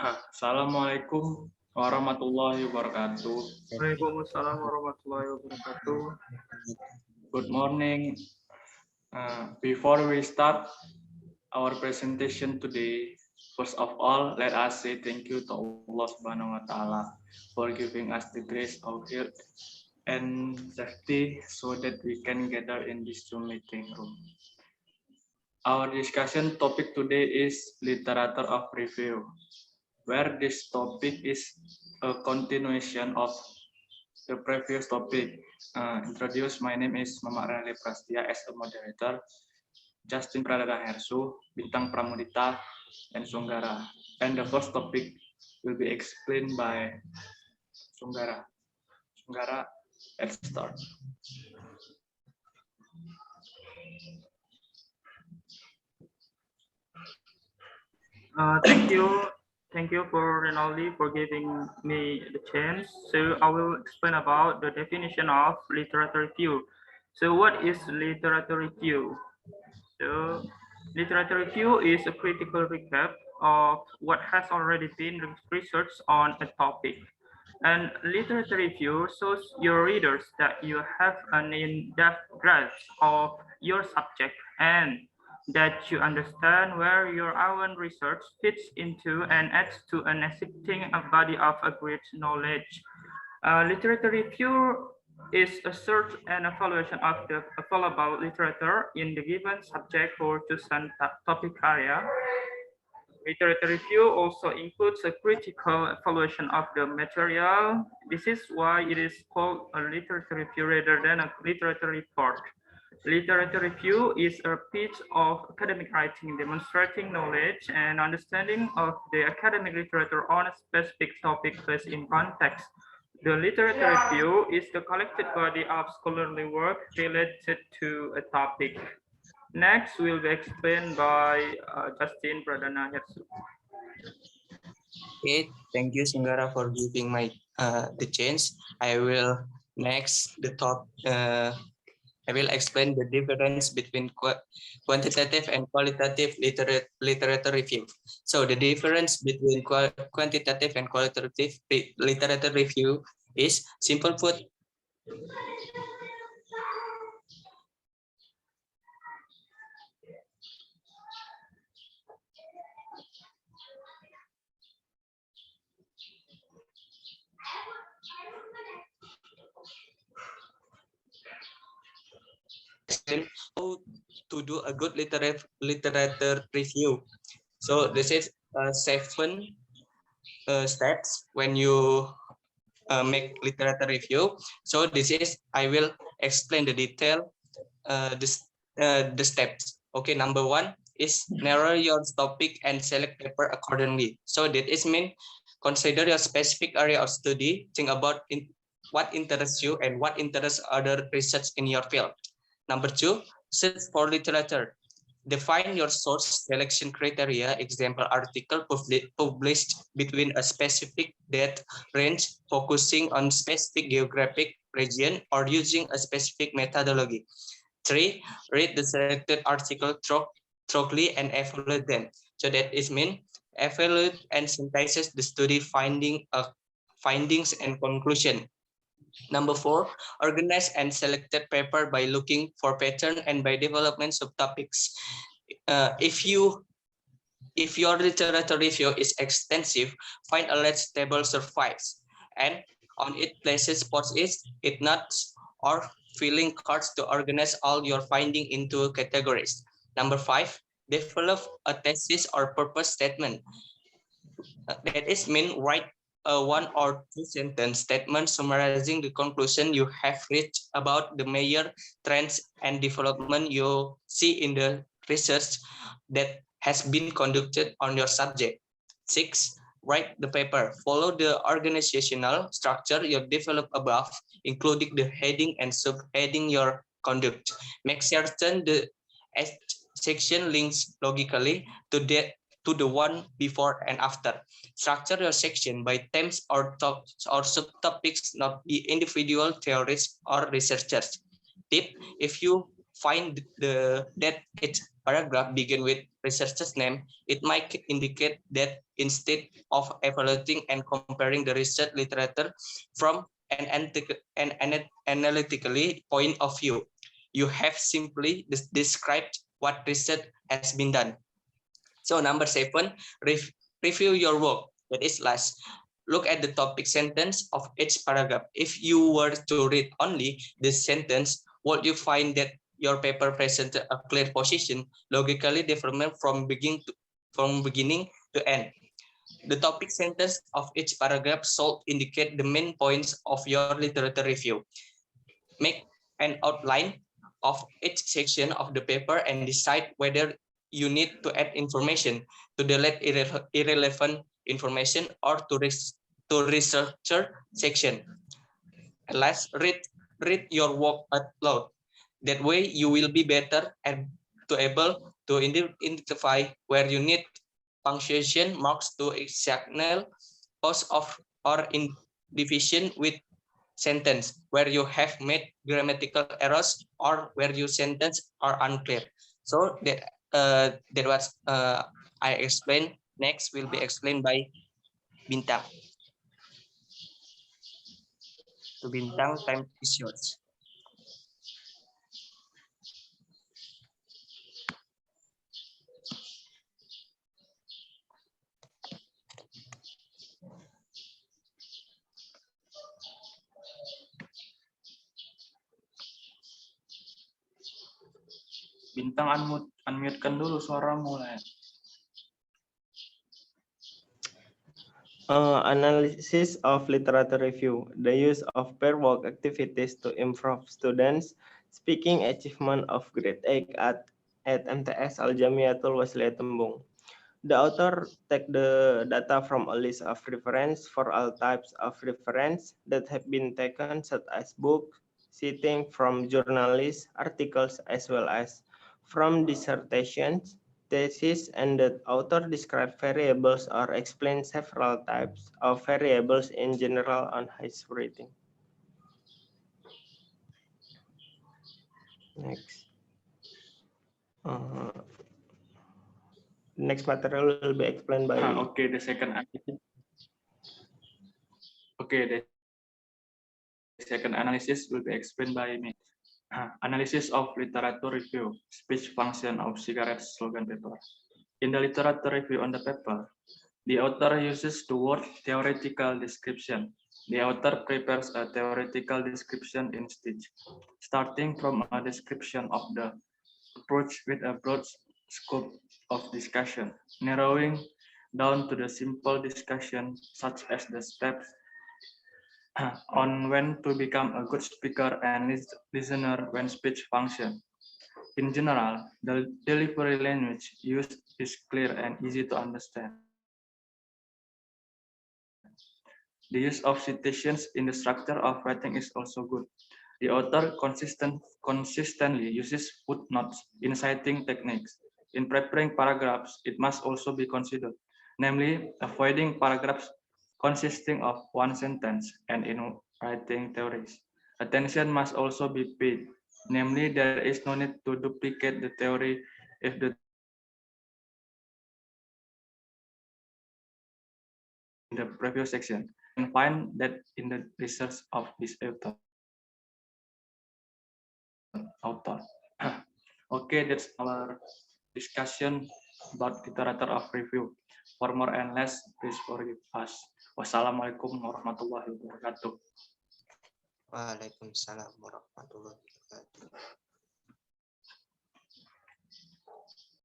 Assalamualaikum warahmatullahi wabarakatuh. Waalaikumsalam warahmatullahi wabarakatuh. Good morning. Before we start our presentation today, first of all, let us say thank you to Allah Subhanahu wa Ta'ala for giving us the grace of health and safety so that we can gather in this Zoom meeting room. Our discussion topic today is literature of review, where this topic is a continuation of the previous topic. Introduce, my name is Mama Rale Prastia as a moderator, Justin Pradana Hersu, Bintang Pramudita, and Sunggara. And the first topic will be explained by Sunggara. Sunggara, let's start. Thank you for Rinaldi for giving me the chance. So I will explain about the definition of literature review. So what is literature review? So literature review is a critical recap of what has already been researched on a topic. And literature review shows your readers that you have an in-depth grasp of your subject and that you understand where your own research fits into and adds to an existing body of a great knowledge. Literature review is a search and evaluation of the available literature in the given subject or chosen topic area. Literature review also includes a critical evaluation of the material. This is why it is called a literature review rather than a literature report. Literature review is a piece of academic writing demonstrating knowledge and understanding of the academic literature on a specific topic placed in context. The literature review is the collected body of scholarly work related to a topic. Next will be explained by Justin Pradana Hersu. Okay, thank you, Sunggara, for giving my the chance. I will next the top. I will explain the difference between quantitative and qualitative literature review. So the difference between quantitative and qualitative literature review is simple put. How to do a good literature review. So this is 7 steps when you make literature review. So this is I will explain the detail the steps. Okay, number 1 is narrow your topic and select paper accordingly. So that is mean consider your specific area of study. Think about what interests you and what interests other research in your field. Number 2, search for literature. Define your source selection criteria. Example, article published between a specific date range, focusing on specific geographic region or using a specific methodology. 3, read the selected article thoroughly and evaluate them. So that is mean evaluate and synthesize the study findings and conclusion. Number 4, organize and selected paper by looking for pattern and by development subtopics. If your literature review is extensive, find a large table survives and on it places post-it notes or filling cards to organize all your finding into categories. Number 5, develop a thesis or purpose statement. That is mean write a 1 or 2 sentence statement summarizing the conclusion you have reached about the major trends and development you see in the research that has been conducted on your subject. 6, write the paper. Follow the organizational structure you developed above, including the heading and subheading your conduct. Make certain the section links logically to the one before and after. Structure your section by themes or subtopics, not the individual theorists or researchers. Tip: if you find that each paragraph begin with researcher's name, it might indicate that instead of evaluating and comparing the research literature from an analytically point of view, you have simply described what research has been done. So number 7, review your work. That is last. Look at the topic sentence of each paragraph. If you were to read only this sentence, would you find that your paper presented a clear position, logically development from beginning to end? The topic sentence of each paragraph should indicate the main points of your literature review. Make an outline of each section of the paper and decide whether you need to add information, to delete irrelevant information, or to researcher section. And last, read your work out loud. That way you will be better and able to identify where you need punctuation marks to exactness pause of or in division with sentence where you have made grammatical errors or where your sentence are unclear. So that was I explained. Next will be explained by Bintang. To Bintang, time is yours. Bintang unmute-kan dulu suaramu lah. Analysis of literature review, the use of pair work activities to improve students' speaking achievement of grade 8 at MTS Al Jamiatul Wasliyah Tembung. The author take the data from a list of reference for all types of reference that have been taken, such as books, citing from journalists, articles, as well as from dissertations, thesis, and the author described variables or explain several types of variables in general on his rating. Next. Next material will be explained by. Okay, the second analysis. Okay, the second analysis will be explained by me. Analysis of literature review, speech function of cigarette slogan paper. In the literature review on the paper, the author uses the word theoretical description. The author prepares a theoretical description in stage, starting from a description of the approach with a broad scope of discussion, narrowing down to the simple discussion such as the steps on when to become a good speaker and listener when speech function. In general, the delivery language used is clear and easy to understand. The use of citations in the structure of writing is also good. The author consistently uses footnotes in citing techniques. In preparing paragraphs, it must also be considered, namely avoiding paragraphs consisting of one sentence and in writing theories. Attention must also be paid, namely there is no need to duplicate the theory if the in the previous section, and find that in the research of this author. Okay, that's our discussion about literature of review. For more and less, please forgive us. Wassalamualaikum warahmatullahi wabarakatuh. Waalaikumsalam warahmatullahi wabarakatuh.